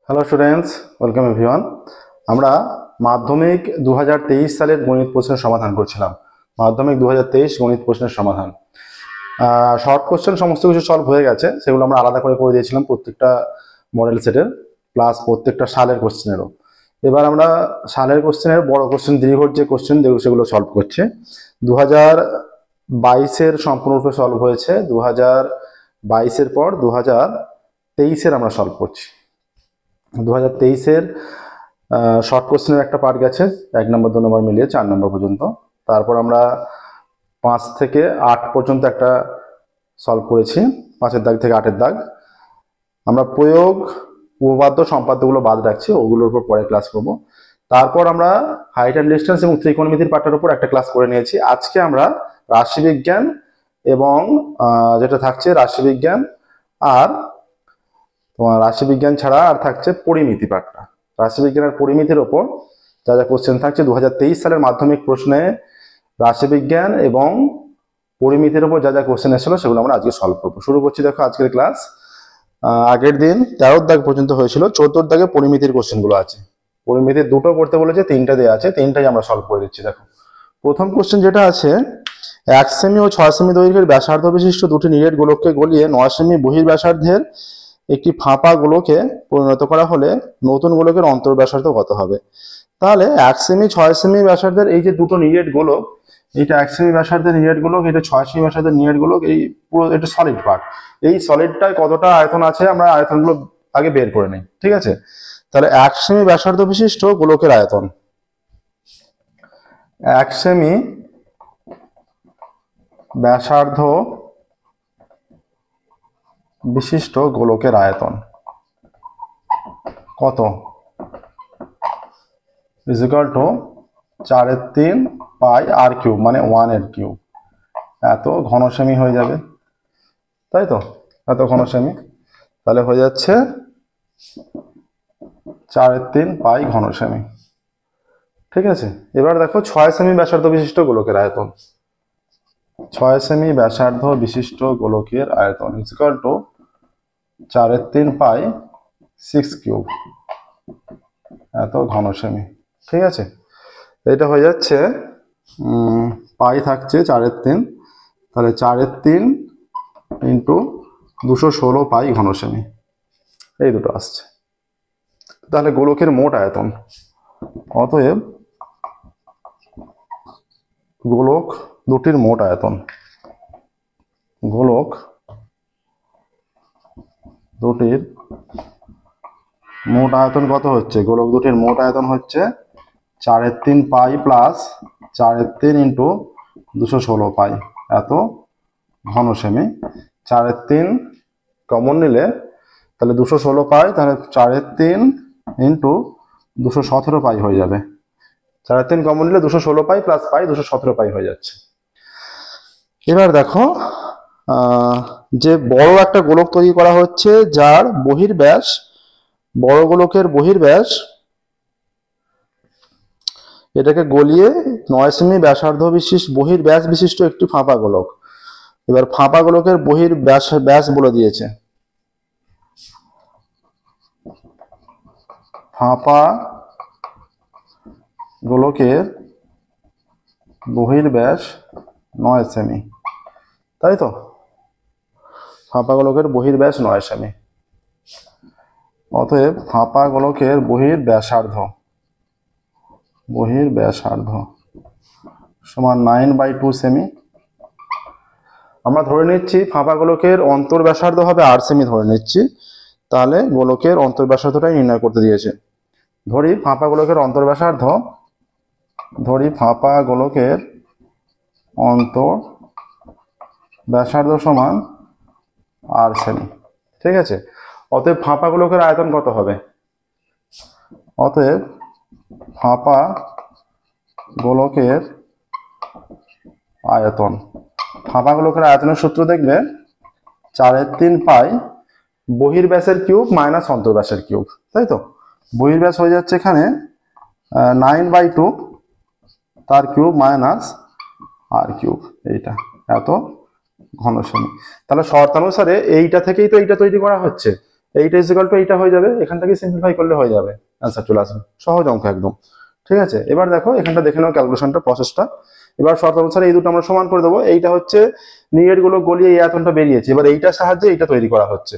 Hello students, welcome everyone. আমরা মাধ্যমিক 2023 সালের গণিত প্রশ্নের সমাধান করছিলাম। মাধ্যমিক 2023 গণিত প্রশ্নের সমাধান, শর্ট কোশ্চেন সমস্ত কিছু সলভ হয়ে গেছে। সেগুলো আমরা আলাদা করে দিয়েছিলাম প্রত্যেকটা মডেল সেটের, প্লাস প্রত্যেকটা সালের কোশ্চেনেরও। এবার আমরা সালের কোশ্চেনের বড় কোশ্চেন, দীর্ঘর যে কোশ্চেন সেগুলো সলভ করছি। 2022-এর সম্পূর্ণরূপে সলভ হয়েছে, 2022-এর পর 2023-এর আমরা সলভ করছি। 2023-এর শর্ট কোশ্চেনের একটা পার্ট গেছে, 1 নম্বর 2 নম্বর মিলিয়ে 4 নম্বর পর্যন্ত। তারপর আমরা 5 থেকে 8 পর্যন্ত একটা সলভ করেছি, 5-এর দাগ থেকে 8-এর দাগ। আমরা প্রয়োগ, উপপাদ্য, সম্পাদ্যগুলো বাদ রাখছি, ওগুলোর উপর পরে ক্লাস করব। তারপর আমরা হাইট অ্যান্ড ডিস্টেন্স এবং ত্রিকোণমিতির পাঠটার উপর একটা ক্লাস করে নিয়েছি। আজকে আমরা রাশিবিজ্ঞান এবং যেটা থাকছে রাশিবিজ্ঞান, আর তোমার রাশিবিজ্ঞান ছাড়া আর থাকছে পরিমিতি পাঠটা। রাশিবিজ্ঞান আর পরিমিতির ওপর যা যা কোশ্চেন থাকছে 2023 সালের মাধ্যমিক প্রশ্নে রাশিবিজ্ঞান এবং পরিমিতির ওপর যা যা কোশ্চেন এসেছিল সেগুলো আমরা আজকে সলভ করবো। শুরু করছি, দেখো আজকের ক্লাস। আগের দিন 13 দাগ পর্যন্ত হয়েছিল, 14 দাগে পরিমিতির কোশ্চেনগুলো আছে। পরিমিতির দুটো করতে বলেছে, 3টা দেওয়া আছে, 3টাই আমরা সলভ করে দিচ্ছি। দেখো প্রথম কোশ্চেন যেটা আছে, 1 সেমি ও 6 সেমি দৈর্ঘ্যের ব্যাসার্ধ বিশিষ্ট দুটি নিরেট গোলককে গলিয়ে 9 সেমি বহির ব্যাসার্ধের একটি ফাঁপা গোলকে পরিণত করা হলে নতুন গোলকের অন্তর ব্যাসার্ধ কত হবে? তাহলে 1 সেমি 6 সেমি ব্যাসার্ধের এই যে দুটো নিরেট গোলক, এটা 1 সেমি ব্যাসার্ধের নিরেট গোলক, এটা 6 সেমি ব্যাসার্ধের নিরেট গোলক, এই পুরো এটা সলিড পার্ট। এই সলিডটায় কতটা আয়তন আছে আমরা আয়তনগুলো আগে বের করে নিই, ঠিক আছে? তাহলে 1 সেমি ব্যাসার্ধ বিশিষ্ট গোলকের আয়তন, 1 সেমি ব্যাসার্ধ বিশিষ্ট গোলকের আয়তন কত? Is equal to 4/3 pi r cube, মানে 1 কিউব। এত ঘন সেমি হয়ে যাবে, তাই তো? এত ঘন সেমি, তাহলে হয়ে যাচ্ছে 4/3 পাই ঘন সেমি, ঠিক আছে? এবার দেখো 6 সেমি ব্যাসার্ধ বিশিষ্ট গোলকের আয়তন, 6 সেমি ব্যাসার্ধ বিশিষ্ট গোলকের আয়তন is equal to 4/3 pi 6 cube, এত ঘন সেমি, ঠিক আছে? এটা হয়ে যাচ্ছে পাই থাকছে 4/3, তাহলে 4/3 ইন্টু 216 পাই ঘন সেমি, এই দুটো আসছে। তাহলে গোলকের মোট আয়তন, অতএব গোলক দুটির মোট আয়তন, গোলক দুটির মোট আয়তন কত হচ্ছে? গোলক দুটির মোট আয়তন হচ্ছে 4/3 পাই প্লাস 4/3 ইন্টু 216 পাই, এত ঘন সেমি। 4/3 কমন নিলে তাহলে 216 পাই, তাহলে 4/3 ইন্টু 217 পাই হয়ে যাবে। 4/3 কমন নিলে 216 পাই প্লাস পাই 217 পাই হয়ে যাচ্ছে। এবার দেখো যে বড় একটা গোলক তৈরি করা হচ্ছে, যার বহির্ব্যাস, বড় গোলকের বহির্ব্যাস, এটাকে গলিয়ে 9 সেমি ব্যাসার্ধ বিশিষ্ট বহির্ব্যাস বিশিষ্ট একটি ফাঁপা গোলক। এবার ফাঁপা গোলকের বহির্ব্যাস ব্যাস বলে দিয়েছে, ফাঁপা গোলকের বহির্ব্যাস 9 সেমি, তাই তো? ফাঁপা গোলকের বহির্ব্যাস 9 সেমি, অতএব ফাঁপা গোলকের বহির্ব্যাসার্ধ সমান 9/2 সেমি। আমরা ধরে নিচ্ছি ফাঁপা গোলকের অন্তর ব্যাসার্ধ হবে 8 সেমি ধরে নিচ্ছি, তাহলে গোলকের অন্তর ব্যাসার্ধটাই নির্ণয় করতে দিয়েছে। ধরি ফাঁপা গোলকের অন্তর ব্যাসার্ধ, ফাঁপা গোলকের অন্তর ব্যাসার্ধ সমান 8 সেমি, ঠিক আছে? অতএব ফাঁপা গোলকের আয়তন কত হবে? অতএব ফাঁপা গোলকের আয়তন, ফাঁপা গোলকের আয়তনের সূত্র দেখবে 4/3 পাই বহির্ব্যাসের কিউব মাইনাস অন্তর্ব্যাসের কিউব, তাই তো? বহির্ব্যাস হয়ে যাচ্ছে এখানে 9/2 তার কিউব মাইনাস আর কিউব, এইটা এত ঘন সেমি। তাহলে শর্তানুসারে এইটা থেকেই তো এইটা তৈরি করা হচ্ছে, এইটা ইজিক্যাল টু এইটা হয়ে যাবে, এখান থেকে সিম্পলিফাই করলে হয়ে যাবে, অ্যান্সার চলে আসবে। সহজ অঙ্ক একদম। ঠিক আছে, এবার দেখো এখানটা দেখে নাও ক্যালকুলেশনটা, প্রসেসটা। এবার শর্ত অনুসারে এই দুটো আমরা সমান করে দেবো। এইটা হচ্ছে নিগেট গুলো গলিয়ে এই আয়তনটা বেরিয়েছে, এবার এইটার সাহায্যে এইটা তৈরি করা হচ্ছে।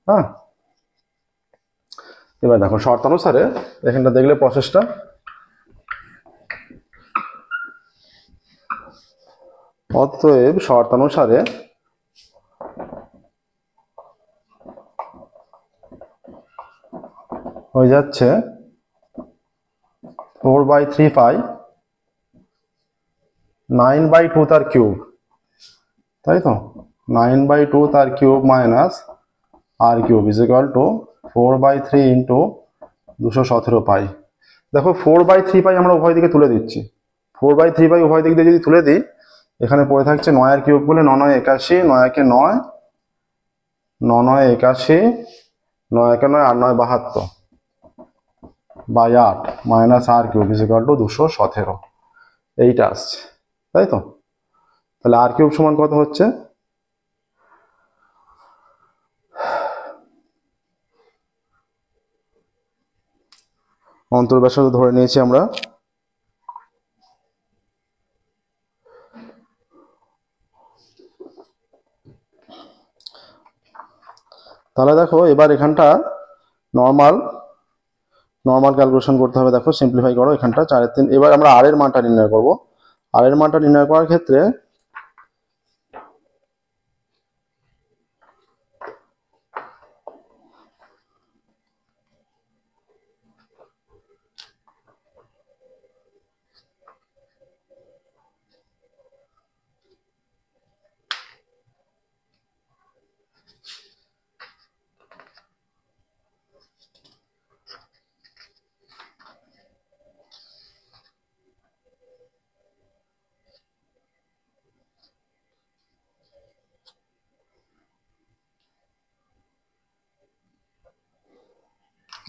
হ্যাঁ, এবার দেখো শর্ত অনুসারে এখানটা দেখলে প্রসেসটা, অতএব শর্ত অনুসারে হয়ে যাচ্ছে 4/3 পাই 9/2 তার কিউব, তাই তো 9/2 তার cube minus r cube is equal to 4/3 into 217 pi. দেখো 4/3 পাই আমরা উভয় দিকে তুলে দিচ্ছি, 4/3 পাই উভয় দিক দিয়ে যদি তুলে দিই, এখানে পড়ে থাকছে 9 এর কিউব বলে 9 9 81, 9 একে 9, 9 9 81, 9 একে 9 আর 9 72 by 8 minus r cube is equal to 217, এইটা আসছে, তাই তো। তাহলে আর কিউব সমান কত হচ্ছে, অন্তর্ব্যাসার্ধ ধরে নিয়েছি আমরা, তাহলে দেখো এবার এখানটা নর্মাল ক্যালকুলেশন করতে হবে। দেখো সিম্পলিফাই করো এখানটা 4/3। এবার আমরা আর এর মানটা নির্ণয় করব। আর এর মানটা নির্ণয় করার ক্ষেত্রে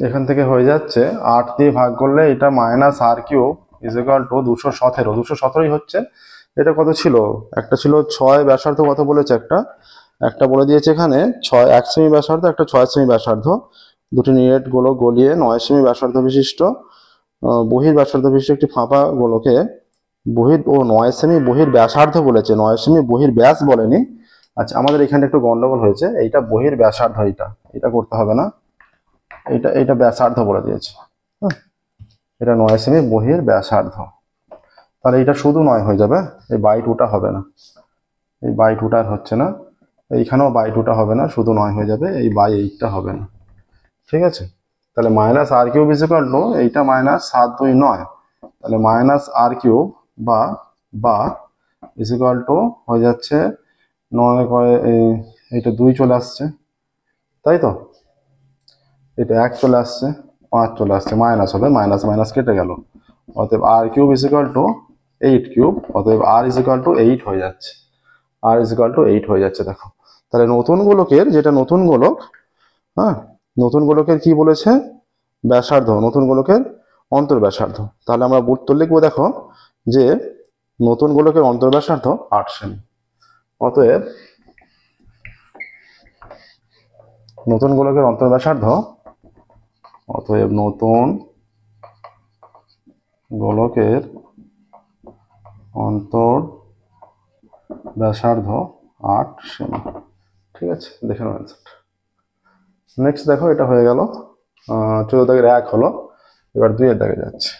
এখান থেকে হয়ে যাচ্ছে 8 দিয়ে ভাগ করলে এটা minus r cube is equal to 217, 217ই হচ্ছে। এটা কত ছিল, একটা ছিল 6 ব্যাসার্ধ, কত বলেছে একটা বলে দিয়েছে এখানে 6 1 সেমি ব্যাসার্ধ, একটা 6 সেমি ব্যাসার্ধ, দুটি নিরেট গোলক গলিয়ে 9 সেমি ব্যাসার্ধ বিশিষ্ট বহির ব্যাসার্ধ বিশিষ্ট একটি ফাঁপা গোলকে 9 সেমি বহির ব্যাসার্ধ বলেছে, 9 সেমি বহির ব্যাস বলেনি। আচ্ছা, আমাদের এখানে একটু গন্ডগোল হয়েছে, এইটা বহির ব্যাসার্ধ, এটা করতে হবে না, এটা ব্যাসার্ধ বলে দিয়েছে। হ্যাঁ, এটা 9 সেমি বহির ব্যাসার্ধ, তাহলে এটা শুধু 9 হয়ে যাবে, এই বাই 2টা হবে না, এই বাই 2টা হচ্ছে না, এইখানেও বাই 2টা হবে না, শুধু 9 হয়ে যাবে, এই বাই 8টা হবে না। ঠিক আছে, তাহলে minus r cube is equal to এইটা মাইনাস 7 2 9, তাহলে মাইনাস আর কিউব বা ইজ ইকুয়াল টু হয়ে যাচ্ছে 9 এইটা 2 চলে আসছে, তাই তো, এটা 1 চলে আসছে, 5 চলে আসছে, মাইনাস হবে, মাইনাস মাইনাস কেটে গেল, অতএব r cube is equal to 8 cube, অতএব আর ইজ ইকুয়াল টু 8 হয়ে যাচ্ছে, আর ইজ ইকুয়াল টু 8 হয়ে যাচ্ছে। দেখো তাহলে নতুন গোলকের, যেটা নতুন গোলক, হ্যাঁ, নতুন গোলকের কি বলেছে, ব্যাসার্ধ, নতুন গোলকের অন্তর্ব্যাসার্ধ। তাহলে আমরা উত্তর লিখবো, দেখো যে নতুন গোলকের অন্তর্ব্যাসার্ধ 8 সেমি, অতএব নতুন গোলকের অন্তর্ব্যাসার্ধ, অতএব নতুন গোলকের অন্তর্ব্যাসার্ধ 8 সেমি। ঠিক আছে, দেখে নাও অ্যান্সারটা। নেক্সট দেখো, এটা হয়ে গেল 14 দাগের 1 হলো, এবার 2 এর দাগে যাচ্ছে।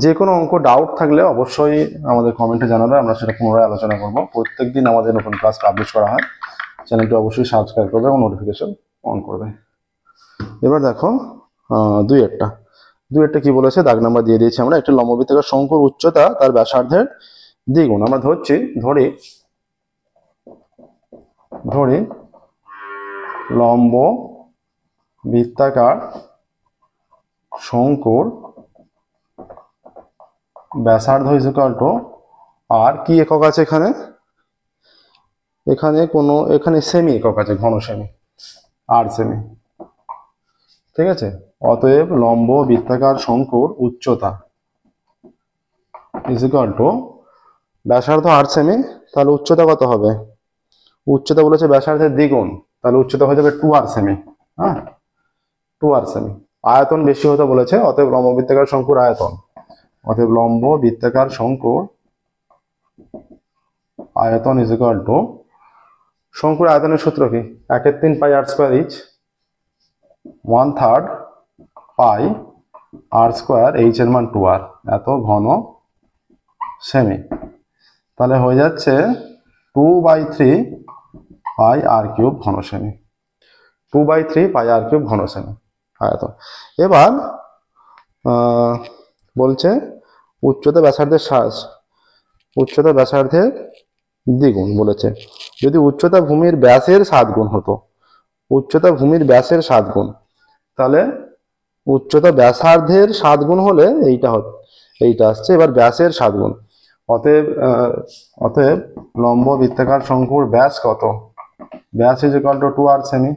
যে কোনো অঙ্ক ডাউট থাকলে অবশ্যই আমাদের কমেন্টে জানাবে, আমরা সেটা পুনরায় আলোচনা করব। প্রত্যেকদিন আমাদের নতুন ক্লাস পাবলিশ করা হয়, চ্যানেলটি অবশ্যই সাবস্ক্রাইব করবে এবং নোটিফিকেশন অন করবে। এবার দেখো 2 এরটা কি বলেছে, দাগ নাম্বার দিয়ে দিয়েছি আমরা। একটা লম্ববৃত্তাকার শঙ্কুর উচ্চতা তার ব্যাসার্ধের দ্বিগুণ। আমরা ধরি লম্ব বৃত্তাকার শঙ্কুর ব্যাসার্ধ ইজ ইকুয়াল টু, আর কি একক আছে এখানে সেমি একক আছে, ঘন সেমি, 8 সেমি। ঠিক আছে, অতএব লম্ব বৃত্তাকার শঙ্কুর উচ্চতা ইজ ইকুয়াল টু, ব্যাসার্ধ 8 সেমি, তাহলে উচ্চতা কত হবে, উচ্চতা বলেছে ব্যাসার্ধের দ্বিগুণ, তাহলে উচ্চতা হয়ে যাবে 2r সেমি। হ্যাঁ, 2r সেমি। আয়তন বেশি হতে বলেছে, অতএব লম্ব বৃত্তাকার শঙ্কুর আয়তন, অতএব লম্ব বৃত্তাকার শঙ্কুর আয়তন ইজ ইকুয়াল টু, শঙ্কুর আয়তনের সূত্র কি, 1/3 পাই r স্কয়ার ইচ 1/3 পাই r স্কয়ার, h এর মান 2r, এত ঘন সেমি। তাহলে হয়ে যাচ্ছে 2/3 পাই r কিউব ঘন সেমি, 2/3 পাই r কিউব ঘন সেমি আয়তন। এবার বলছে উচ্চতা ব্যাসার্ধের দ্বিগুণ বলেছে। যদি উচ্চতা ভূমির ব্যাসের 7 গুণ হতো, উচ্চতা ভূমির ব্যাসের 7 গুণ, তাহলে উচ্চতা ব্যাসার্ধের 7 গুণ হলে এইটা আসছে। এবার ব্যাসের 7 গুণ, অতএব লম্ব বৃত্তাকার শঙ্কুর ব্যাস কত, ব্যাস is equal two 2r semi.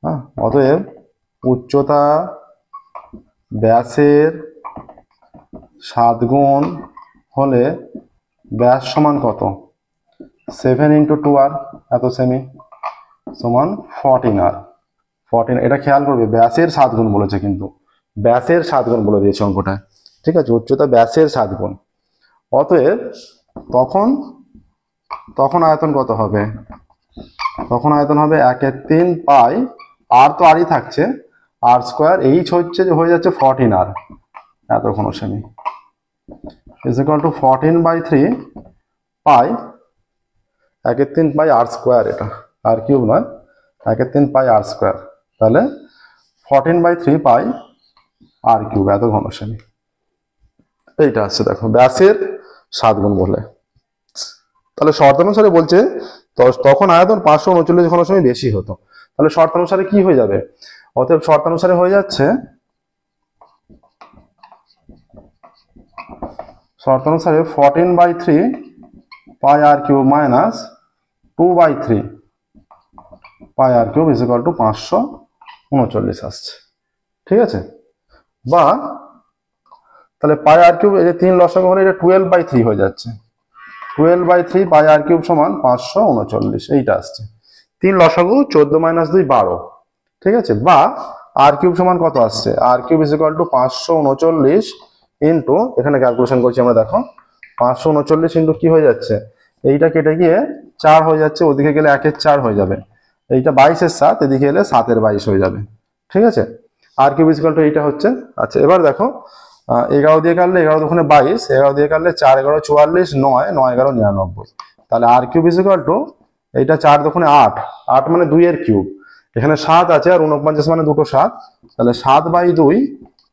হ্যাঁ, অতএব উচ্চতা ব্যাসের 7 গুণ হলে ব্যাস সমান কত, 7 × 2r, এত সেমি, সমান 14r। এটা খেয়াল করবে, ব্যাসের 7 গুণ বলেছে, কিন্তু ব্যাসের 7 গুণ বলে দিয়েছে অঙ্কটায়। ঠিক আছে, উচ্চতা ব্যাসের 7 গুণ। অতএব তখন আয়তন কত হবে, তখন আয়তন হবে 1/3 পাই, আর তো আরই থাকছে, r স্কয়ার, h হয়ে যাচ্ছে 14r, এত ঘন semi, is equal two 14/3 pi 1/3 pi r square, এটা r কিউব নয়, 1/3 পাই r স্কয়ার, তাহলে 14/3 পাই r কিউব, এত ঘন সেমি। এইটা আসছে দেখো, ব্যাসের 7 গুণ বলে। তাহলে শর্ত অনুসারে বলছে তখন আয়তন 539 ঘন সেমি বেশি হতো। তাহলে শর্ত অনুসারে কি হয়ে যাবে, অতএব শর্ত অনুসারে হয়ে যাচ্ছে, শর্ত অনুসারে 14/3 পাই r cube minus 2/3 pi r cube is equal two 539 আসছে। ঠিক আছে, বা তাহলে পাই r কিউব, এই যে 3 লসাগু হলে এটা 12/3 হয়ে যাচ্ছে, 12/3 পাই r কিউব সমান 539, এইটা আসছে। 3 লসাগু 14 - 2 12। ঠিক আছে, বা r কিউব সমান কত আসছে, r cube is equal two 539 into, এখানে ক্যালকুলেশন করছি আমরা, দেখো 539 ইন্টু কি হয়ে যাচ্ছে, এইটা কেটে গিয়ে 4 হয়ে যাচ্ছে, ওদিকে গেলে 1 এর 4 হয়ে যাবে, এইটা 22 এর 7, এদিকে এলে 7 এর 22 হয়ে যাবে। ঠিক আছে, r cube is equal to এইটা হচ্ছে। আচ্ছা, এবার দেখো 11 দিয়ে কাটলে 11 দুগুণে 22, 11 দিয়ে কাটলে 4 11 44, 9 9 11 99। তাহলে r cube is equal to, এইটা 4 দুগুণে 8, 8 মানে 2 এর কিউব, এখানে 7 আছে আর 49 মানে দুটো 7, তাহলে 7/2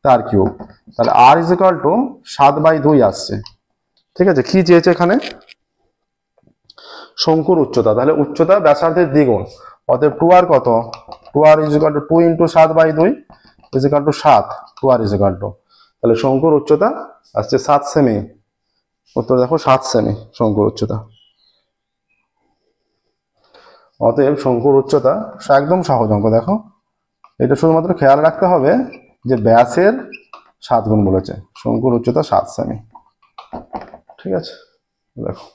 তার কিউব, তাহলে r ইজ ইকুয়াল টু 7/2 আসছে। ঠিক আছে, কি চেয়েছে এখানে, শঙ্কুর উচ্চতা, তাহলে উচ্চতা ব্যাসার্ধের দ্বিগুণ, অতএব 2r কত, 2r is equal two 2 × 7/2 is equal two 7, 2r is equal two, তাহলে শঙ্কুর উচ্চতা আসছে 7 সেমি। উত্তর দেখো 7 সেমি শঙ্কুর উচ্চতা। অতএব শঙ্কুর উচ্চতা একদম সহজ অঙ্ক। দেখো, এটা শুধুমাত্র খেয়াল রাখতে হবে যে ব্যাসের 7 গুণ বলেছে, শঙ্কুর উচ্চতা 7 সেমি। ঠিক আছে, দেখো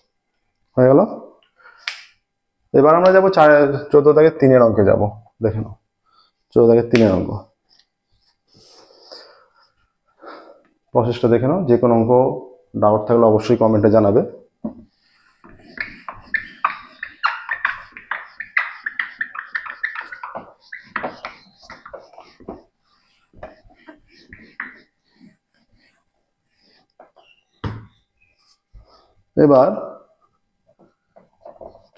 হয়ে গেল। এবার আমরা যাবো 14 দাগের 3-এর অঙ্কে যাব। দেখে নাও 14 দাগের 3-এর অঙ্ক, প্রসেসটা দেখে নাও। যে কোনো অঙ্ক ডাউট থাকলে অবশ্যই কমেন্টে জানাবে। এবার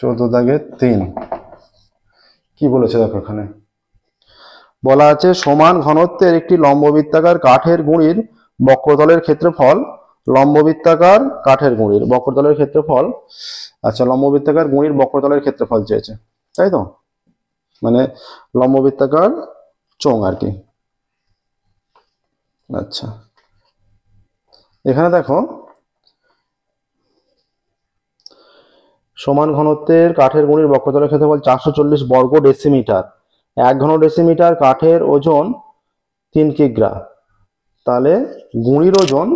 14 দাগের 3 কি বলেছে দেখো, এখানে বলা আছে সমান ঘনত্বের একটি লম্ববৃত্তাকার কাঠের গুঁড়ির বক্রতলের ক্ষেত্রফল, লম্ববৃত্তাকার কাঠের গুঁড়ির বক্রতলের ক্ষেত্রফল। আচ্ছা, লম্ববৃত্তাকার গুঁড়ির বক্রতলের ক্ষেত্রফল চেয়েছে, তাই তো, মানে লম্ববৃত্তাকার চোঙ আর কি। আচ্ছা, এখানে দেখো সমান ঘনত্বের কাঠের গুঁড়ির বক্রতলের ক্ষেত্রফল 440 বর্গ ডেসিমিটার, 1 ঘন ডেসিমিটার কাঠের ওজন 3 কিগ্রা, তাহলে গুঁড়ির ওজন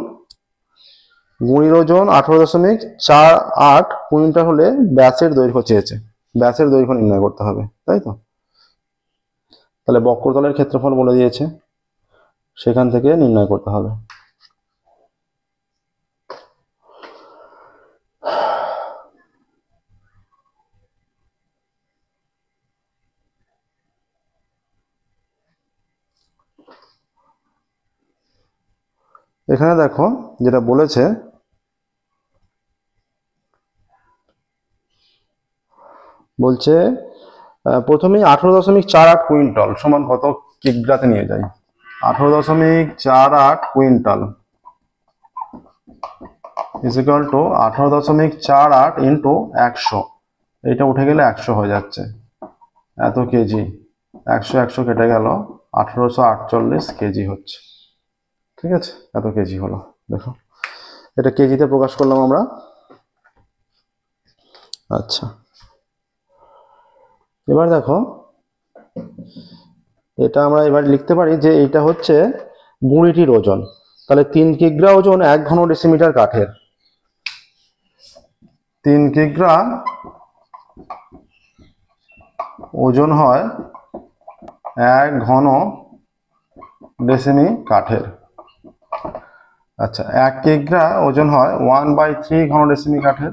18.48 কুইন্টাল হলে ব্যাসের দৈর্ঘ্য চেয়েছে। ব্যাসের দৈর্ঘ্য নির্ণয় করতে হবে, তাই তো? তাহলে বক্রতলের ক্ষেত্রফল বলে দিয়েছে, সেখান থেকে নির্ণয় করতে হবে। এখানে দেখো যেটা বলেছে, বলছে প্রথমে 18.48 কুইন্টাল সমান কত কিগ্রাতে নিয়ে যায়। 18.48 quintal is equal two 18.48 into 100, এইটা উঠে গেলে 100 হয়ে যাচ্ছে, এত কেজি। 100 কেটে গেল, 1848 কেজি হচ্ছে। ঠিক আছে, এত কেজি হলো। দেখো এটা কেজিতে প্রকাশ করলাম আমরা। আচ্ছা, এবার দেখো এটা আমরা এবার লিখতে পারি যে এটা হচ্ছে গুঁড়িটির ওজন। তাহলে 3 কিগ্রা ওজন 1 ঘন ডেসিমিটার কাঠের। 3 কিগ্রা ওজন হয় 1 ঘন ডেসিমি কাঠের। আচ্ছা, 1 কিগ্রা ওজন হয় 1/3 ঘন ডেসিমি কাঠের।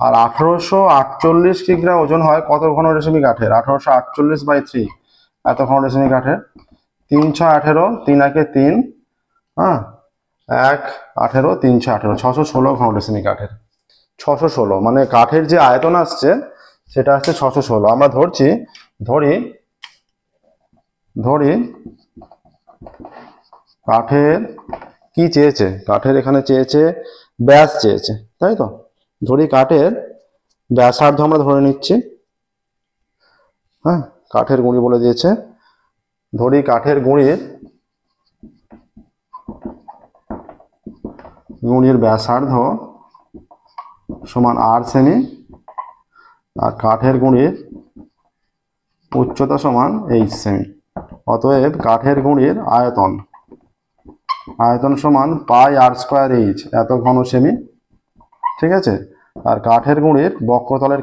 আর 1848 কিগ্রা ওজন হয় কত ঘন ডেসিমি কাঠের? 1848/3 এত ঘন ডেসিমি কাঠের। 3 6 18, 3 1 3, হ্যাঁ, 1 18, 3 6 18, 616 ঘন ডেসিমি কাঠের। 616 মানে কাঠের যে আয়তন আসছে সেটা আসছে 616। আমরা ধরি কাঠের কি চেয়েছে? কাঠের এখানে চেয়েছে ব্যাস চেয়েছে, তাই তো? ধরি কাঠের ব্যাসার্ধ আমরা ধরে নিচ্ছি। হ্যাঁ, কাঠের গুঁড়ি বলে দিয়েছে। ধরি কাঠের গুঁড়ির ব্যাসার্ধ সমান 8 সেমি, আর কাঠের গুঁড়ির উচ্চতা সমান 8 সেমি। অতএব কাঠের গুঁড়ির আয়তন সমান পাই আর স্কোয়ার এইচ, এত ঘন সেমি। ঠিক আছে, আর কাঠের গুঁড়ির বক্রতলের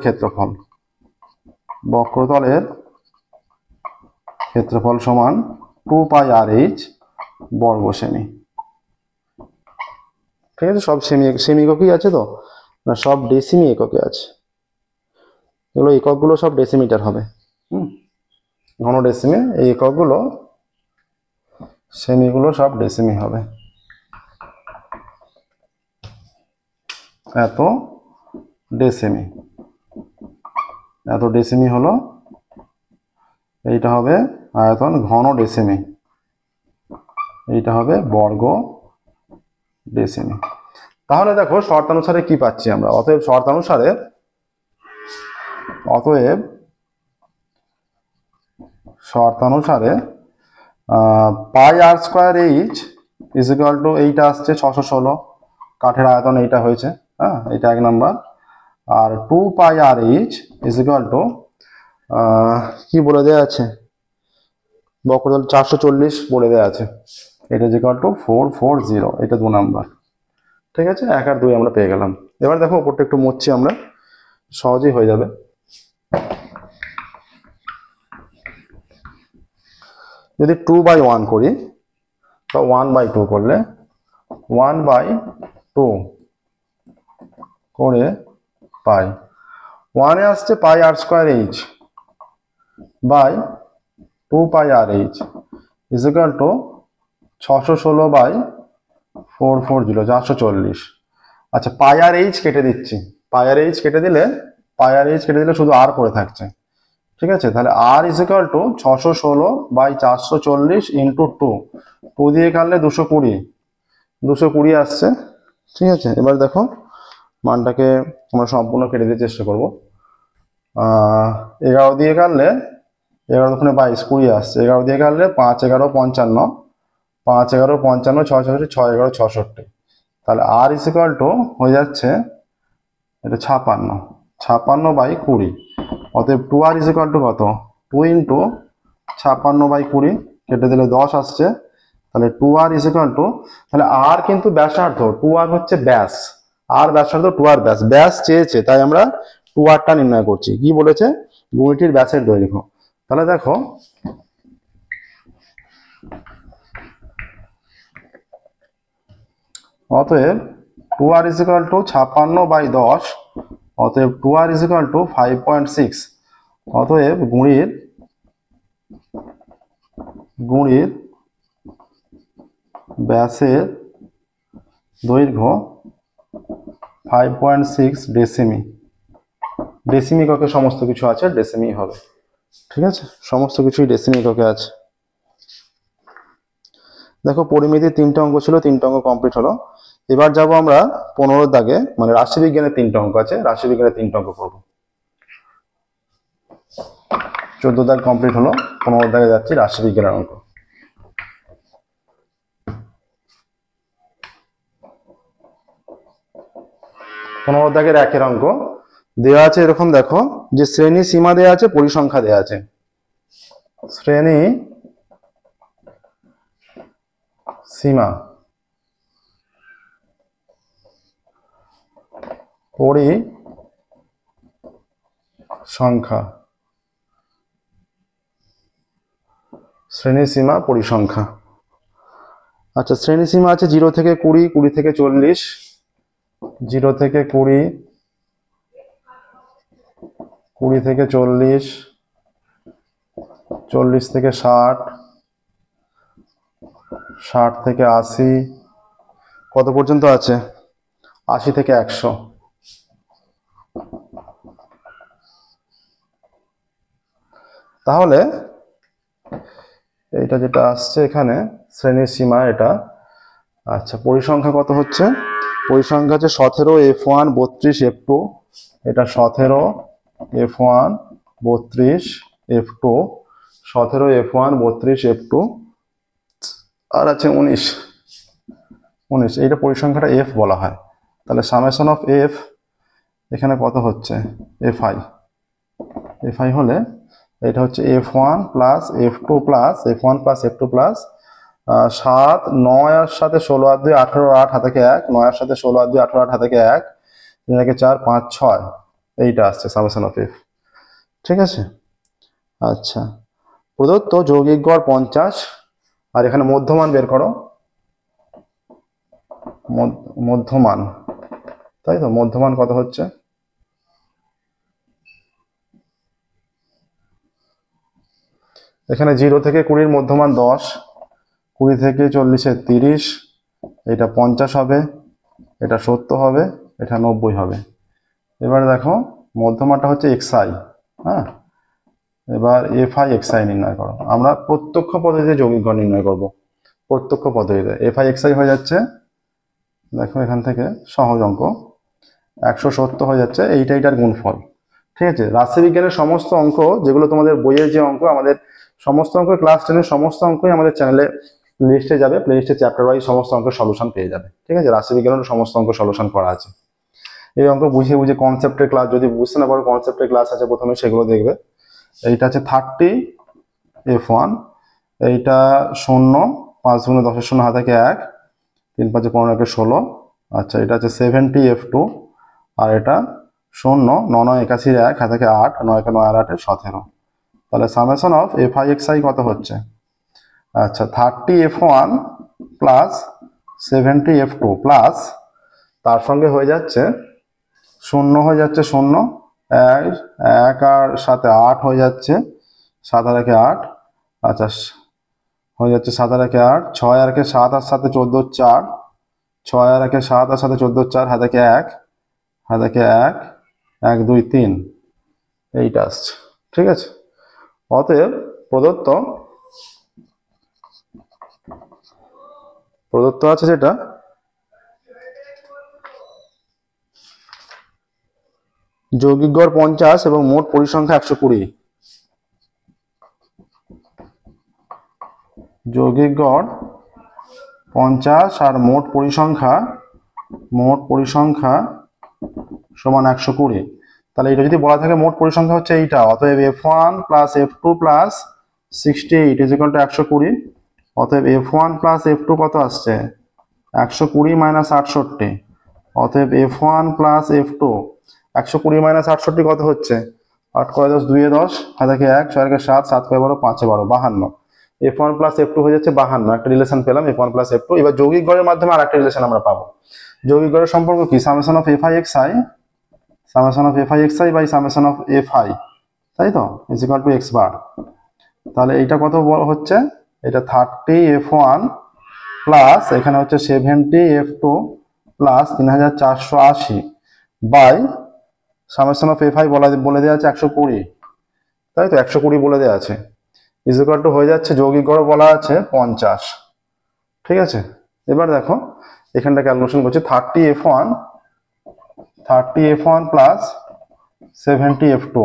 ক্ষেত্রফল সমান 2 পাই আর এইচ বর্গ সেমি। ঠিক আছে, সব সেমি এককই আছে তো, না সব ডেসিমি এককে আছে। এগুলো এককগুলো সব ডেসিমিটার হবে। ঘন ডেসিমি, এই এককগুলো সেমিগুলো সব ডেসিমি হবে। এত ডেসিমি হলো, এইটা হবে আয়তন ঘন ডেসিমি, এইটা হবে বর্গ ডেসিমি। তাহলে দেখো শর্তানুসারে কি পাচ্ছি আমরা। অতএব শর্তানুসারে pi r square h is equal to, এইটা আসছে 616, কাঠের আয়তন এইটা হয়েছে, হ্যাঁ, এটা 1 নাম্বার। আর 2 pi r h is equal to কি বলে দেওয়া আছে? বক্রতল 440 বলে দেওয়া আছে। এটা ইজ ইকুয়াল টু 440, এটা 2 নাম্বার। ঠিক আছে, 1 আর 2 আমরা পেয়ে গেলাম। এবার দেখো ওপরটা একটু মুছছি আমরা, সহজেই হয়ে যাবে। যদি 2/1 করি, তো 1/2 করলে 1/2 করে পাই, 1 এ আসছে pi r square h by 2 pi r h is equal to 616/440, 440। আচ্ছা, পাই আর এইচ কেটে দিচ্ছি। পাই আর এইচ কেটে দিলে শুধু আর পড়ে থাকছে। ঠিক আছে, তাহলে আর ইজ ইকুয়াল টু 616/440 ইন্টু 2 দিয়ে কাটলে 220 আসছে। ঠিক আছে, এবার দেখো মানটাকে আমরা সম্পূর্ণ কেটে দিয়ে চেষ্টা করবো। 11 দিয়ে কাটলে 11 দুগুণে 22, 20 আসছে। 11 দিয়ে কাটলে 5 11 55, 5 11 55, 6 66, 6 11 66। তাহলে আর ইজ ইকুয়াল টু হয়ে যাচ্ছে এটা 56/20। অতএব 2r ইজ ইকুয়াল টু কত? 2 ইন্টু 56/20 কেটে দিলে 10 আসছে। তাহলে 2r ইজ ইকুয়াল টু, তাহলে আর কিন্তু ব্যাসার্ধ, 2r হচ্ছে ব্যাস, আর ব্যাসার্ধ 2r ব্যাস চেয়েছে, তাই আমরা 2r নির্ণয় করছি। কি বলেছে? গুণিটির ব্যাসের দৈর্ঘ্য। তাহলে দেখো অতএব 2r = 56/10, অতএব 2r = 5.6। অতএব গুণির ব্যাসের দৈর্ঘ্য 5.6 ডেসিমি। ডেসিমি এককে সমস্ত কিছু আছে, ডেসিমি হবে। ঠিক আছে, সমস্ত কিছুই ডেসিমি এককে আছে। দেখো পরিমিতির 3টে অঙ্ক ছিল, 3টে অঙ্ক কমপ্লিট হলো। এবার যাব আমরা 15 দাগে, মানে রাশিবিজ্ঞানের 3টে অঙ্ক আছে, রাশিবিজ্ঞানের 3টে অঙ্ক করবো। 14 দাগ কমপ্লিট হলো, 15 দাগে যাচ্ছি, রাশিবিজ্ঞানের অঙ্ক। পনেরো দাগের 1 অঙ্ক দেওয়া আছে এরকম, দেখো যে শ্রেণী সীমা দেওয়া আছে, পরিসংখ্যা দেওয়া আছে। শ্রেণী সীমা পরিসংখ্যা, শ্রেণী সীমা পরিসংখ্যা। আচ্ছা, শ্রেণী সীমা আছে 0 থেকে 20, 20 থেকে 40, 0 থেকে 20, 20 থেকে 40, 40 থেকে 60, 60 থেকে 80, কত পর্যন্ত আছে? 80 থেকে 100। তাহলে এইটা যেটা আসছে এখানে শ্রেণীর সীমা এটা। আচ্ছা, পরিসংখ্যা কত হচ্ছে? পরিসংখ্যা হচ্ছে 17 F1 32 F2, এটা 17 F1 32 F2, 17 F1 32 F2, আর আছে 19। এইটা পরিসংখ্যাটা F বলা হয়। তাহলে সামেশন অফ F এখানে কত হচ্ছে? FI হলে এটা হচ্ছে F1 plus F2 plus F1 plus F2 plus 7, 9 আর সাথে 16 আর 2 18, 8 হাতে 1, 9 আর সাথে 16 আর 2 18, 8 হাতে 1, 4 5 6, এইটা আসছে সামেশন অফ F। ঠিক আছে। আচ্ছা, প্রদত্ত যৌগিক গড় 50, আর এখানে মধ্যমান বের করো, মধ্যমান, তাই তো? মধ্যমান কত হচ্ছে? এখানে 0 থেকে 20 মধ্যমান 10, 20 থেকে 40 30, এটা 50 হবে, এটা 70 হবে, এটা 90 হবে। এবার দেখো মধ্যমানটা হচ্ছে xi, হ্যাঁ। এবার FI xi নির্ণয় করো। আমরা প্রত্যক্ষ পদ্ধতিতে যৌগিক গড় নির্ণয় করব। প্রত্যক্ষ পদ্ধতিতে FI xi হয়ে যাচ্ছে, দেখো এখান থেকে সহজ অঙ্ক 170 হয়ে যাচ্ছে, এইটার গুণফল। ঠিক আছে। রাশিবিজ্ঞানের সমস্ত অঙ্ক যেগুলো তোমাদের বইয়ের যে অঙ্ক, আমাদের সমস্ত অঙ্ক, ক্লাস 10-এর সমস্ত অঙ্কই আমাদের চ্যানেলে লিস্টে যাবে, প্লে লিস্টে চ্যাপ্টার ওয়াইজ সমস্ত অঙ্কের সলিউশন পেয়ে যাবে। ঠিক আছে। রাশিবিজ্ঞানের সমস্ত অঙ্ক সলিউশন করা আছে। এই অঙ্ক বুঝে কনসেপ্টের ক্লাস, যদি বুঝতে না পারো কনসেপ্টের ক্লাস আছে প্রথমে, সেগুলো দেখবে। এইটা আছে 30 F1, এইটা 0, 5 গুণে 10-এর 0 হাতে 1, 3 5 15 16। আচ্ছা, এটা আছে 70 F2, আর এটা 0, 9 9 81 1 হাতে 8, 9 9 আর 8 17। তাহলে সামেশন অফ FI xi কত হচ্ছে? আচ্ছা, 30 F1 প্লাস 70 F2 প্লাস, তার সঙ্গে হয়ে যাচ্ছে 0 হয়ে যাচ্ছে 0, 1 আর সাথে 8 হয়ে যাচ্ছে, 7 আর 8, আচ্ছা হয়ে যাচ্ছে 7 আর 8, 6 আর 7 আর সাথে 14 4, 6 আর 7 আর সাথে 14 4 হাতে 1, হাতে 1 1 2 3, এইটা আসছে। ঠিক আছে। অতএব প্রদত্ত আছে যেটা যৌগিক গড় 50 এবং মোট পরিসংখ্যা 120। যৌগিক গড় 50 আর মোট পরিসংখ্যা সমান 120। তাহলে এটা যদি বলা থাকে মোট পরিসংখ্যা হচ্ছে এইটা, অতএব F1 প্লাস F2 প্লাস 68 = 120। অতএব F1 প্লাস F2 কত আসছে? 120 মাইনাস 68। অতএব F1 প্লাস F2 120 মাইনাস 68 কত হচ্ছে? 8 করে 10 2 এ 10, হাতে থাকে 1, 6 এর 7, 7 করে 12, 5 এ 12, 52। f1 প্লাস f2 হয়ে যাচ্ছে 52, একটা রিলেশন পেলাম f1 প্লাস f2। এবার যৌগিক গড়ের মাধ্যমে আরেকটা রিলেশন আমরা পাবো। যৌগিক গড়ের সম্পর্ক কি? Summation of fi xi, summation of fi xi by summation of fi, তাই তো, is equal to x bar. তাহলে এইটা কত হচ্ছে? এটা 30 f1 প্লাস এখানে হচ্ছে 70 f2 plus 3480 by summation of fi বলে দেওয়া আছে 120, তাই তো, 120 বলে দেওয়া আছে, ইজ ইকুয়াল টু হয়ে যাচ্ছে যৌগিক গড় বলা আছে 50। ঠিক আছে, এবার দেখো এখানটা ক্যালকুলেশন করছি। 30 f1 plus 70 f2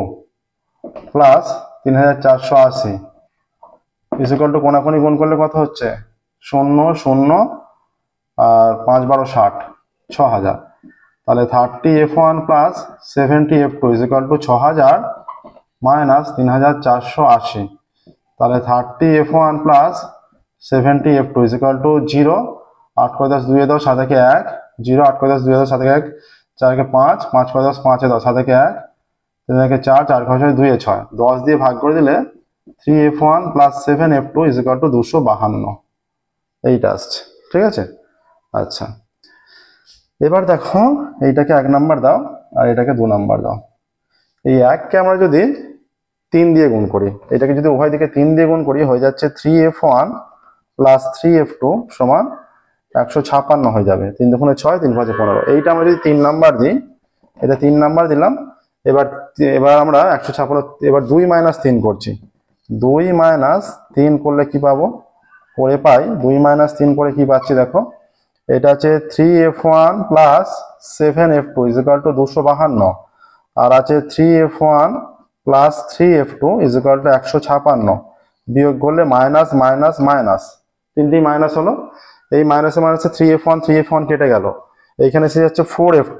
plus 3480 is equal two কোনাকুনি গুণ করলে কত হচ্ছে? 0 0 আর 5 12 60, 6000। তাহলে 30 f1 plus 70 f2 is equal two 6000 minus 3480। তাহলে 30 f1 plus 70 f2 is equal two 0, 8 করে 10 2 এ 10, হাতে থাকে 1, 0, 8 করে 10 2 এ 10, হাতে থাকে 1, 4 কে 5, 5 করে 10 5 এ 10, হাতে থাকে 1, 3 থেকে 4, 4 করে 6 2 এ 6, 10 দিয়ে ভাগ করে দিলে 3f1 plus 7f2 is equal two 252, এইটা আসছে। ঠিক আছে, আচ্ছা এবার দেখো এইটাকে 1 নাম্বার দাও আর এটাকে 2 নাম্বার দাও। এই 1 কে আমরা যদি 3 দিয়ে গুণ করি, এটাকে যদি উভয় দিকে 3 দিয়ে গুণ করি, হয়ে যাচ্ছে 3f1 প্লাস 3f2 সমান 156 হয়ে যাবে। 3 দুগুণে 6, 3 পাঁচে 15। এইটা আমরা যদি 3 নাম্বার দিই, এটা 3 নাম্বার দিলাম। এবার এবার আমরা 156, এবার 2 মাইনাস 3 করছি। 2 মাইনাস 3 করলে কি পাবো? করে পাই 2 মাইনাস 3 করে কি পাচ্ছি দেখো, এটা আছে 3f1 plus 7f2 is equal two 252, আর আছে 3f1 plus 3f2 is equal two 156। বিয়োগ করলে মাইনাস মাইনাস মাইনাস, তিনটি মাইনাস হলো। এই মাইনাসে মাইনাসে 3f1 কেটে গেল, এইখানে এসে যাচ্ছে 4f2।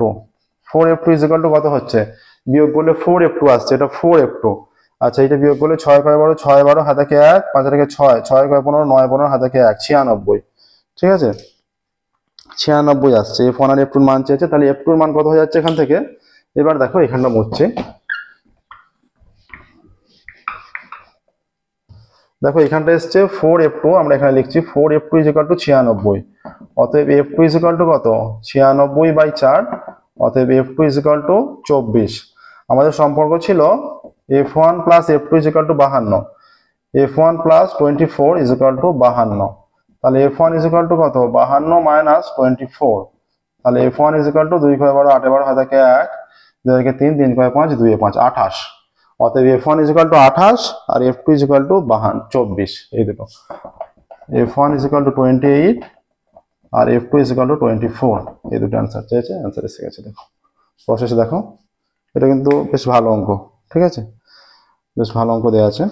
4f2 is equal two কত হচ্ছে? বিয়োগ করলে 4f2 আসছে, এটা 4f2। আচ্ছা এটা বিয়োগ করলে 6 কয় 12, 6 12, হাতে থাকে 1, 5 থেকে 6, 6 কয় 15, 9 15, হাতে থাকে 1, 96। ঠিক আছে, 96 আসছে। f1 আর f2 এর মান চেয়েছে, তাহলে f2 এর মান কত হয়ে যাচ্ছে এখান থেকে? এবার দেখো এখানটা মুছছে, দেখো এখানটা এসছে 4f2, আমরা এখানে লিখছি 4f2 ইজ ইকুয়াল টু 96। অতএব f2 ইজ ইকুয়াল টু কত? 96 বাই 4, অতএব f2 ইজ ইকুয়াল টু 24। আমাদের সম্পর্ক ছিল f1 plus f2 is equal two 52, f1 plus 24 is equal two 52। তাহলে f1 ইজ ইকুয়াল টু কত? 52 মাইনাস 24। তাহলে f1 ইজ ইকুয়াল টু 2 কয় 12, 8 12, হাতে থাকে 1, 2 কে 3, 3 কয় 5, 2 এ 5, 28। অতএব f1 ইজ ইকুয়াল টু 28 আর f2 ইজ ইকুয়াল টু 24, এই দুটো। f1 ইজ ইকুয়াল টু 28 আর f2 ইজ ইকুয়াল টু 24, এই দুটো অ্যান্সার চেয়েছে, অ্যান্সার এসে গেছে। দেখো প্রসেসে দেখো, এটা কিন্তু বেশ ভালো অঙ্ক। ঠিক আছে, বেশ ভালো অঙ্ক দেওয়া আছে।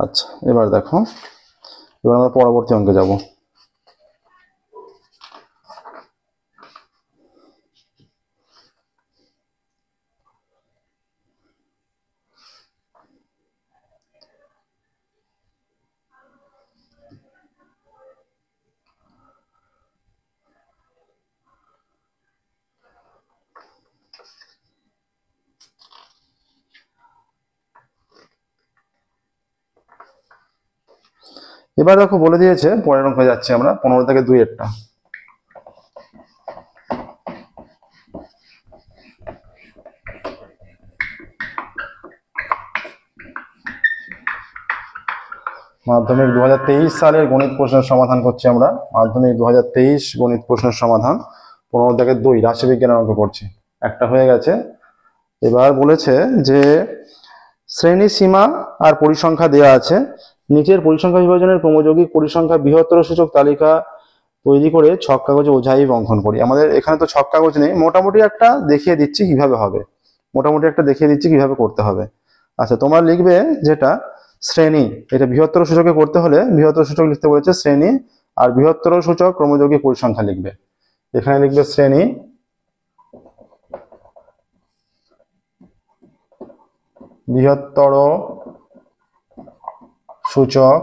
আচ্ছা এবার দেখো, এবার আমরা পরবর্তী অঙ্কে যাব। এবার দেখো বলে দিয়েছে, পরের অঙ্কে যাচ্ছি আমরা, 15 থেকে 2 এরটা। মাধ্যমিক 2023 সালের গণিত প্রশ্নের সমাধান করছি আমরা। মাধ্যমিক 2023 গণিত প্রশ্নের সমাধান 15 থেকে 2, রাশিবিজ্ঞানের অঙ্ক করছি। একটা হয়ে গেছে। এবার বলেছে যে শ্রেণী সীমা আর পরিসংখ্যা দেওয়া আছে, নিচের পরিসংখ্যা বিভাজনের ক্রমযৌগিক পরিসংখ্যা বৃহত্তর সূচক তালিকা তৈরি করে ছক কাগজে অধ্যায়িক অঙ্কন করি। আমাদের এখানে তো ছক কাগজ নেই, মোটামুটি একটা দেখিয়ে দিচ্ছি কিভাবে হবে, মোটামুটি একটা দেখিয়ে দিচ্ছি কিভাবে করতে হবে। আচ্ছা তোমরা লিখবে যেটা শ্রেণী, এটা বৃহত্তর সূচকে করতে হলে বৃহত্তর সূচক লিখতে বলেছে শ্রেণী, আর বৃহত্তর সূচক ক্রমযৌগিক পরিসংখ্যা লিখবে। এখানে লিখবে শ্রেণী, বৃহত্তর সূচক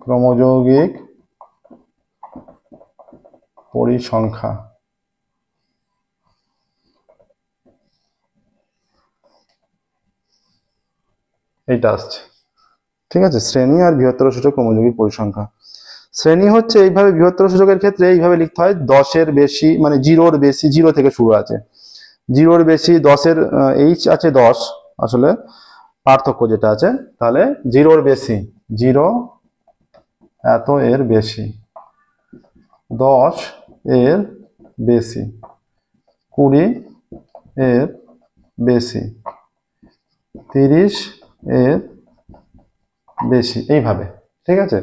ক্রমযৌগিক পরিসংখ্যা। এইটা আসছে, ঠিক আছে। শ্রেণী আর বৃহত্তর সূচক ক্রমযৌগিক পরিসংখ্যা। শ্রেণী হচ্ছে এইভাবে, বৃহত্তর সূচকের ক্ষেত্রে এইভাবে লিখতে হয়, 10-এর বেশি মানে 0-র বেশি, 0 থেকে শুরু আছে, 0-র বেশি, 10-এর এইচ আছে 10, আসলে পার্থক্য যেটা আছে, তাহলে 0-র বেশি, 0 এত এর বেশি, 10 এর বেশি, 20 এর বেশি, 30 এর বেশি, এইভাবে, ঠিক আছে।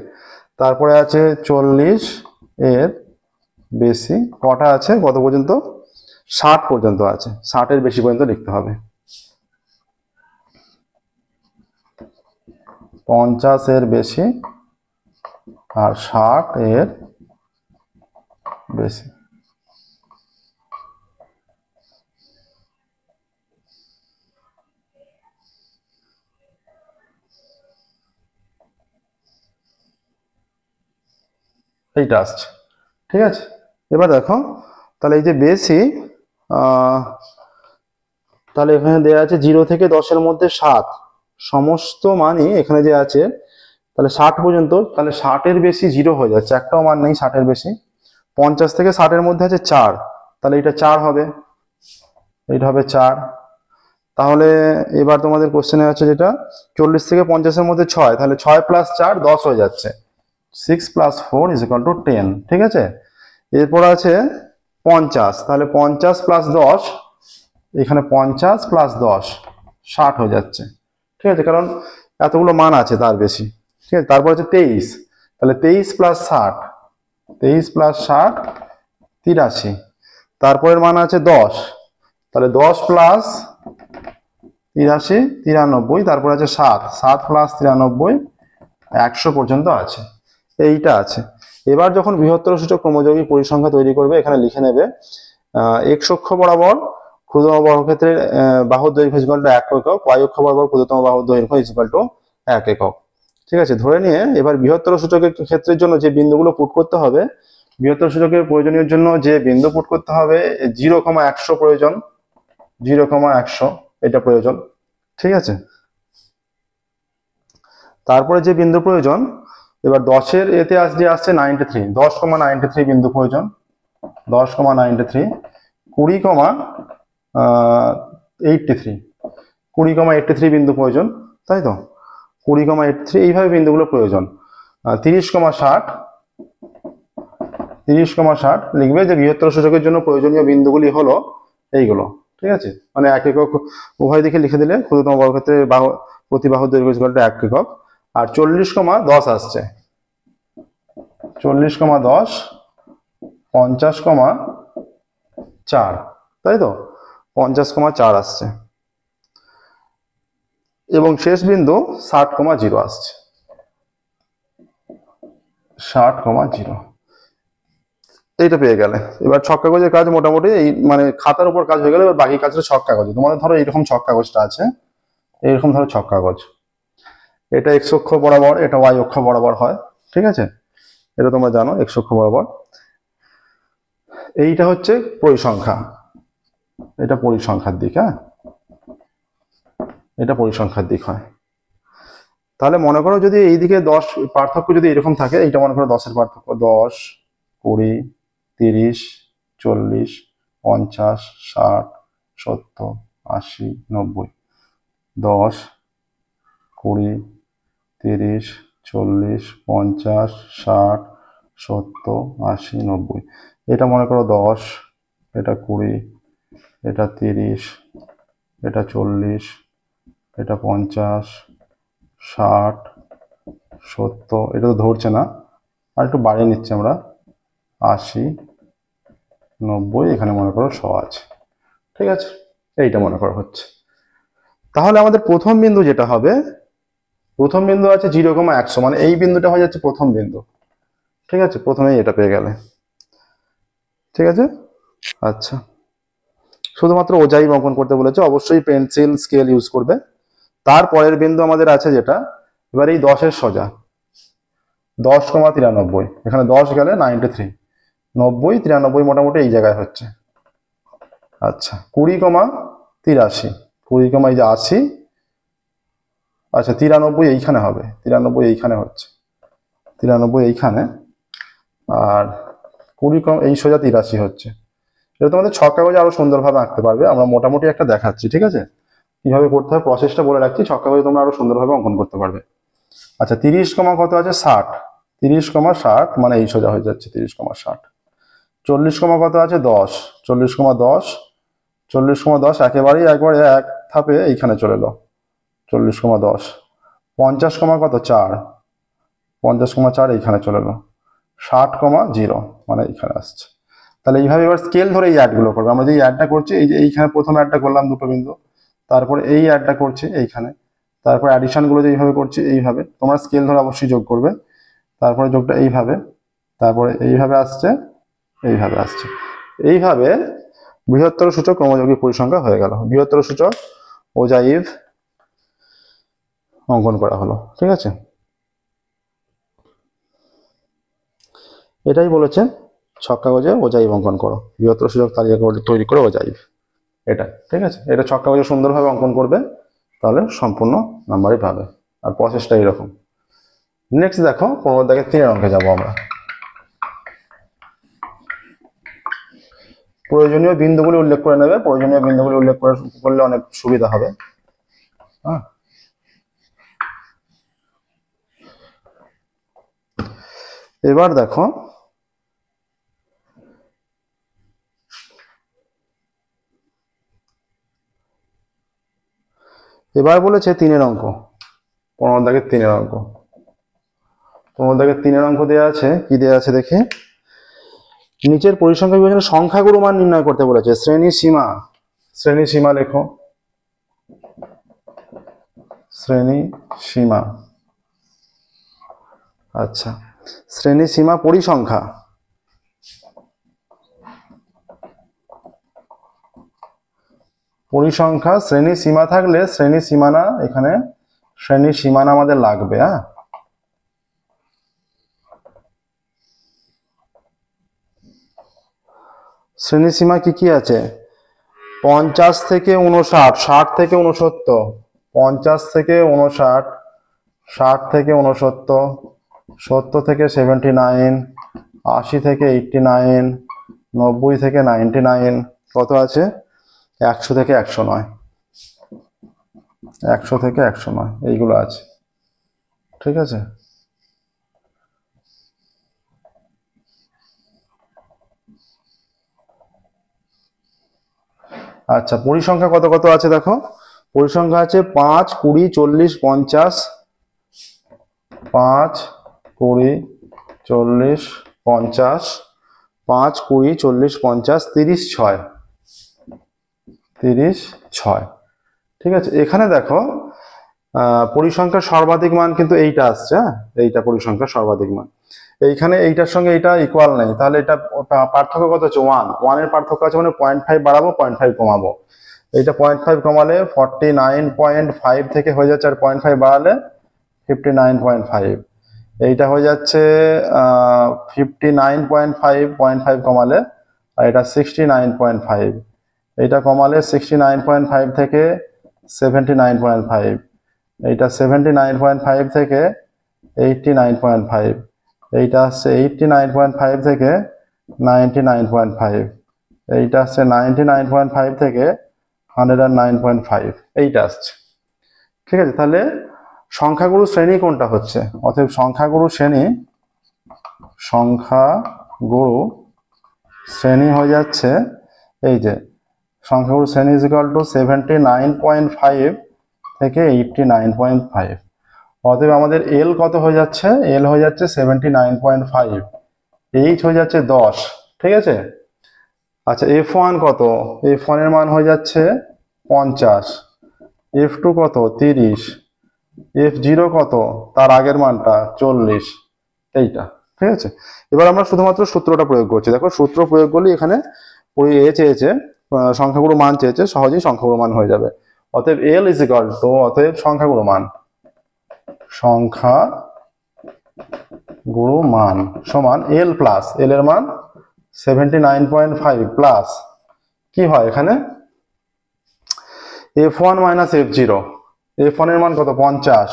তারপরে আছে 40 এর বেশি, কটা আছে, কত পর্যন্ত, 60 পর্যন্ত আছে, 60 এর বেশি পর্যন্ত লিখতে হবে। 50 এর বেশি আর 60 এর বেশি। এইটা আসছে, ঠিক আছে। এবার দেখো, তাহলে এই যে বেশি, তাহলে এখানে দেওয়া আছে 0 থেকে 10-এর মধ্যে 7, সমস্ত মানই এখানে যে আছে, তাহলে 60 পর্যন্ত, তাহলে 60 এর বেশি 0 হয়ে যাচ্ছে, একটাও মান নেই 60 এর বেশি। 50 থেকে 60 এর মধ্যে আছে 4, তাহলে এটা 4 হবে, এইটা হবে 4। তাহলে এবার তোমাদের কোশ্চেনে আছে যেটা 40 থেকে 50-এর মধ্যে 6, তাহলে 6 + 4 10 হয়ে যাচ্ছে, 6 + 4 = 10, ঠিক আছে। এরপর আছে 50, তাহলে 50 + 10, এখানে 50 + 10 60 হয়ে যাচ্ছে, ঠিক আছে, কারণ এতগুলো মান আছে তার বেশি, ঠিক আছে। তারপর আছে 23, তাহলে 23 + 60, 23 + 60 83। তারপরের মান আছে 10, তাহলে 10 + 83 93। তারপর আছে 7, 7 + 93 100 পর্যন্ত আছে, এইটা আছে। এবার যখন বৃহত্তর সূচক ক্রমযৌগিক পরিসংখ্যা তৈরি করবে, এখানে লিখে নেবে x অক্ষ বরাবর ক্ষুদ্রতম বর্গক্ষেত্রের বাহুর দৈর্ঘ্য = 1 একক, y অক্ষ বরাবর ক্ষুদ্রতম বাহুর দৈর্ঘ্য = 1 একক, ঠিক আছে। ধরে নিয়ে এবার বৃহত্তর সূচকের ক্ষেত্রের জন্য যে বিন্দুগুলো পুট করতে হবে, বৃহত্তর সূচকের প্রয়োজনীয় জন্য যে বিন্দু পুট করতে হবে, 0,100 প্রয়োজন, 0,100 এটা প্রয়োজন, ঠিক আছে। তারপরে যে বিন্দু প্রয়োজন, এবার 10-এর এতে যে আসছে 93, 10,93 বিন্দু প্রয়োজন, 10,93, 20,83, 20,83 বিন্দু প্রয়োজন, তাই তো, 20,83 এইভাবে বিন্দুগুলো প্রয়োজন। 30,60, 30,60 লিখবে যে বৃহত্তর সূচকের জন্য প্রয়োজনীয় বিন্দুগুলি হলো এইগুলো, ঠিক আছে। মানে 1 একক উভয় দিকে লিখে দিলে, ক্ষুদ্রতম বর্গক্ষেত্রের প্রতি বাহুর দৈর্ঘ্য = 1 একক। আর 40,10 আসছে, 40,10, 50,4, তাই তো, 50,4 আসছে, এবং শেষ বিন্দু 60,0 আসছে, 60,0। এইটা পেয়ে গেলে এবার ছক কাগজের কাজ মোটামুটি এই মানে খাতার উপর কাজ হয়ে গেলে, এবার বাকি কাজটা ছক কাগজে। তোমাদের ধরো এইরকম ছক কাগজটা আছে, এইরকম ধরো ছক কাগজ, এটা x অক্ষ বরাবর, এটা y অক্ষ বরাবর হয়, ঠিক আছে, এটা তোমরা জানো x অক্ষ বরাবর। এইটা হচ্ছে পরিসংখ্যা, এটা পরিসংখ্যার দিক, হ্যাঁ, এটা পরিসংখ্যার দিক হয়। তাহলে মনে করো যদি এইদিকে 10 পার্থক্য যদি এরকম থাকে, এইটা মনে করো 10-এর পার্থক্য, 10, 20, 30, 40, 50, 60, 70, 80, 90, 10, 20, 30, 40, 50, 60, 70, 80, 90। এটা মনে করো 10, এটা 20, এটা 30, এটা 40, এটা 50, 60, 70, এটা তো ধরছে না, আর একটু বাড়িয়ে নিচ্ছি আমরা, 80, 90, এখানে মনে করো 100 আছে, ঠিক আছে। এইটা মনে করো হচ্ছে। তাহলে আমাদের প্রথম বিন্দু যেটা হবে, প্রথম বিন্দু আছে 0,100, মানে এই বিন্দুটা হয়ে যাচ্ছে প্রথম বিন্দু, ঠিক আছে, প্রথমেই এটা পেয়ে গেলে, ঠিক আছে। আচ্ছা, শুধুমাত্র ওজাই অঙ্কন করতে বলেছে, অবশ্যই পেন্সিল স্কেল ইউজ করবে। তারপরের বিন্দু আমাদের আছে যেটা, এবার এই 10-এর সোজা 10,93, এখানে 10 গেলে 93, 90, 93 মোটামুটি এই জায়গায় হচ্ছে। আচ্ছা 20,83, 20, এই যে 80, আচ্ছা 93 এইখানে হবে, 93 এইখানে হচ্ছে, 93 এইখানে, আর 20 এই সোজা 83 হচ্ছে। এটা তোমাদের ছক কাগজে আরো সুন্দরভাবে আঁকতে পারবে, আমরা মোটামুটি একটা দেখাচ্ছি, ঠিক আছে? কিভাবে করতে হবে প্রসেসটা বলে রাখছি, ছক কাগজে তোমরা আরো সুন্দরভাবে অঙ্কন করতে পারবে। আচ্ছা 30, কত আছে 60, 30,60 মানে এই সোজা হয়ে যাচ্ছে 30,60। 40, কত আছে 10, 40,10, 40,10 একেবারে এক ধাপে এইখানে চলে এলো 40,10। 50, কত 4, 50,4 এইখানে চলে এলো। 60,0 মানে এইখানে আসছে। তাহলে এইভাবে এবার স্কেল ধরে এই অ্যাডগুলো করবে। আমরা যে অ্যাডটা করছি, এই যে এইখানে প্রথম অ্যাডটা করলাম দুটো বিন্দু, তারপরে এই অ্যাডটা করছি এইখানে, তারপর অ্যাডিশনগুলো যে এইভাবে করছি এইভাবে, তোমরা স্কেল ধরে অবশ্যই যোগ করবে। তারপরে যোগটা এইভাবে, তারপরে এইভাবে আসছে, এইভাবে আসছে। এইভাবে বৃহত্তর সূচক ক্রমযৌগিক পরিসংখ্যা হয়ে গেল। বৃহত্তর সূচক ওজাইভ অঙ্কন করা হলো, ঠিক আছে? এটাই বলেছে ছক কাগজে ওজাইভ অঙ্কন করো, বৃহত্তর সূচক তালিকা তৈরি করে ওজাইভ, এটা ঠিক আছে? এটা ছক কাগজে সুন্দরভাবে অঙ্কন করবে, তাহলে সম্পূর্ণ নাম্বারই পাবে। আর প্রসেসটা এরকম। নেক্সট দেখো 15 দাগের 3 অঙ্কে যাবো আমরা। প্রয়োজনীয় বিন্দুগুলি উল্লেখ করে নেবে, প্রয়োজনীয় বিন্দুগুলি উল্লেখ করলে অনেক সুবিধা হবে। হ্যাঁ, এবার দেখো এবার বলেছে 3 অঙ্ক, 15 দাগের 3 অঙ্ক। 15 দাগের 3 অঙ্ক দেওয়া আছে, কি দেওয়া আছে দেখি। নিচের পরিসংখ্যা বিভাজনের সংখ্যাগুরু মান নির্ণয় করতে বলেছে। শ্রেণী সীমা লেখো, শ্রেণী সীমা। আচ্ছা শ্রেণী সীমা পরিসংখ্যা, শ্রেণী সীমা থাকলে শ্রেণী সীমানা, এখানে শ্রেণী সীমানা আমাদের লাগবে। হ্যাঁ, শ্রেণী সীমা কি আছে? 50 থেকে 59, 60 থেকে 69, 50 থেকে 59, 60 থেকে 69, 70 থেকে 79, 80 থেকে 89, 90 থেকে 99, কত আছে 100 থেকে 109, 100 থেকে 109 এইগুলো আছে, ঠিক আছে? আচ্ছা পরিসংখ্যা কত আছে দেখো। পরিসংখ্যা আছে 5, 20, 40, 50, 5, 20, 40, 50, 5, 20, 40, 50, 30, 6, 36, ঠিক আছে? এখানে দেখো পরিসংখ্যার সর্বাধিক মান কিন্তু এইটা আসছে। হ্যাঁ, এইটা পরিসংখ্যার সর্বাধিক মান। এইখানে এইটার সঙ্গে এটা ইকুয়াল নেই, তাহলে এটা পার্থক্য কত আছে 1 এর পার্থক্য আছে, মানে 0.5 বাড়াবো 0.5 কমাবো। এইটা 0.5 কমালে 49.5 থেকে হয়ে যাচ্ছে, আর 0.5 বাড়ালে 59.5, এইটা হয়ে যাচ্ছে 59.5, 0.5 কমালে, আর এটা 69.5, এইটা কমালে 69.5 থেকে 79.5, এইটা 79.5 থেকে 89.5, এইটা আসছে 89.5 থেকে 99.5, এইটা আসছে 99.5 থেকে 109.5, এইটা আসছে, ঠিক আছে? তাহলে সংখ্যাগুরু শ্রেণী কোনটা হচ্ছে? অতএব সংখ্যাগুরু শ্রেণী হয়ে যাচ্ছে এই যে সংখ্যাগুরু শ্রেণী ইজ ইকুয়াল টু 79.5 থেকে 89.5। অতএব আমাদের এল কত হয়ে যাচ্ছে? এল হয়ে যাচ্ছে 79.5, এইচ হয়ে যাচ্ছে 10, ঠিক আছে? আচ্ছা F1 কত? F1 এর মান হয়ে যাচ্ছে 50, F2 কত 30, F0 কত তার আগের মানটা 40, এইটা, ঠিক আছে? এবার আমরা শুধুমাত্র সূত্রটা প্রয়োগ করছি। দেখো সূত্র প্রয়োগ করলে এখানে চেয়েছে সংখ্যাগুরু মান চেয়েছে, সহজেই সংখ্যাগুরু মান হয়ে যাবে। অতএব এল ইজ ইকুয়াল টু, অতএব সংখ্যাগুরু মান সমান এল প্লাস, এল এর মান 79.5 প্লাস কি হয় এখানে f1 মাইনাস f0, f1 এর মান কত 50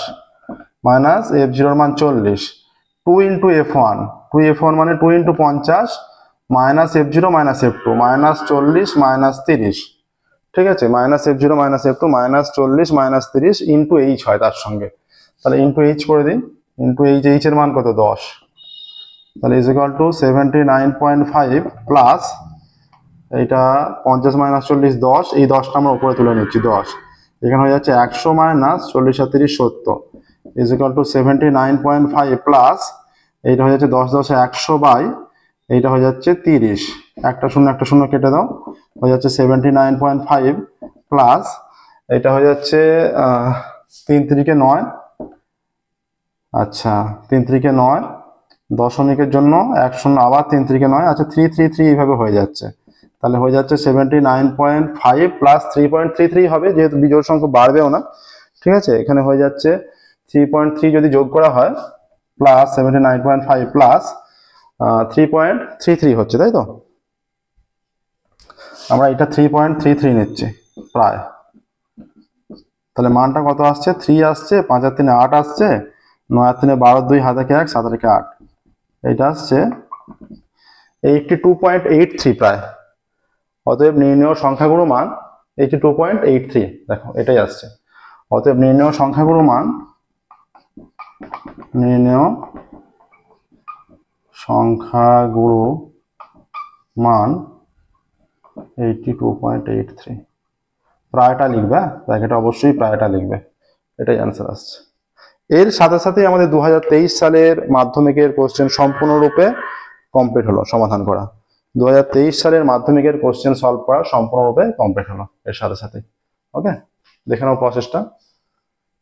মাইনাস f0 এর মান 40, 2 ইন্টু f1, 2f1 মানে 2 into 50 minus f0 minus f2 minus 40 minus 30, ঠিক আছে, minus f0 minus f2 minus 40 minus 30 into h হয় তার সঙ্গে, তাহলে ইন্টু h করে দিই, ইন্টু h এর মান কত 10, তাহলে ইজ ইকুয়াল টু 79.5 প্লাস এইটা 50 মাইনাস 40 10, এই 10টা আমরা উপরে তুলে নিচ্ছি 10, এখানে হয়ে যাচ্ছে 100 মাইনাস 40 আর 30 70 ইজ ইকুয়াল টু 79.5 প্লাস এইটা হয়ে যাচ্ছে 10 10 100 বাই এইটা হয়ে যাচ্ছে 30, একটা শূন্য কেটে দাও, হয়ে যাচ্ছে 79.5 প্লাস এটা হয়ে যাচ্ছে 3 3 কে 9, আচ্ছা 3 3 কে 9, দশমিকের জন্য 10 আবার 3 3 কে 9, আচ্ছা 3 3 3 এইভাবে হয়ে যাচ্ছে, তাহলে হয়ে যাচ্ছে 79.5 প্লাস 3.33 হবে, যেহেতু বিজোড় সংখ্যা বাড়বেও না, ঠিক আছে, এখানে হয়ে যাচ্ছে 3.3 যদি যোগ করা হয় প্লাস 79.5 প্লাস 3.33 হচ্ছে, তাই তো, আমরা এটা 3.33 নিচ্ছি প্রায়, তাহলে মানটা কত আসছে 3 আসছে, 5 আর 3 8 আসছে, 9 আর 3 12 2 হাতে 1 7 আর 8, এটা আসছে 82.83 প্রায়, অতএব নির্ণেয় সংখ্যাগুলো মান 82.83, দেখো এটাই আসছে, অতএব নির্ণেয় সংখ্যাগুলো মান 82.83, প্রায়টা লিখবে, ব্র্যাকেটে অবশ্যই প্রায়টা লিখবে, এটাই অ্যান্সার আসছে। এর সাথে সাথে আমাদের 2023 সালের মাধ্যমিকের কোশ্চেন সম্পূর্ণরূপে কমপ্লিট হলো, সমাধান করা, 2023 সালের মাধ্যমিকের কোশ্চেন সলভ করা সম্পূর্ণরূপে কমপ্লিট হলো এর সাথে সাথে। ওকে, দেখে নাও প্রসেসটা।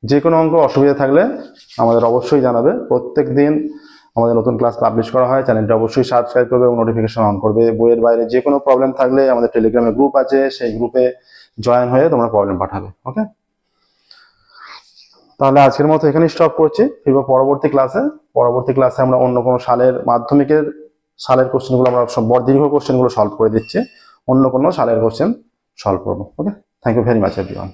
যে কোনো অঙ্ক অসুবিধা থাকলে আমাদের অবশ্যই জানাবে, প্রত্যেক দিন আমাদের নতুন ক্লাস পাবলিশ করা হয়, চ্যানেলটা অবশ্যই সাবস্ক্রাইব করবে এবং নোটিফিকেশন অন করবে। বইয়ের বাইরে যে কোনো প্রবলেম থাকলে আমাদের টেলিগ্রামে গ্রুপ আছে, সেই গ্রুপে জয়েন হয়ে তোমরা প্রবলেম পাঠাবে। ওকে, তাহলে আজকের মতো এখানেই স্টপ করছি, ফিরবো পরবর্তী ক্লাসে আমরা অন্য কোনো সালের মাধ্যমিকের সালের কোশ্চেনগুলো আমরা দীর্ঘ কোশ্চেনগুলো সলভ করে দিচ্ছি, অন্য কোনো সালের কোশ্চেন সলভ করবো। Okay, thank you very much everyone.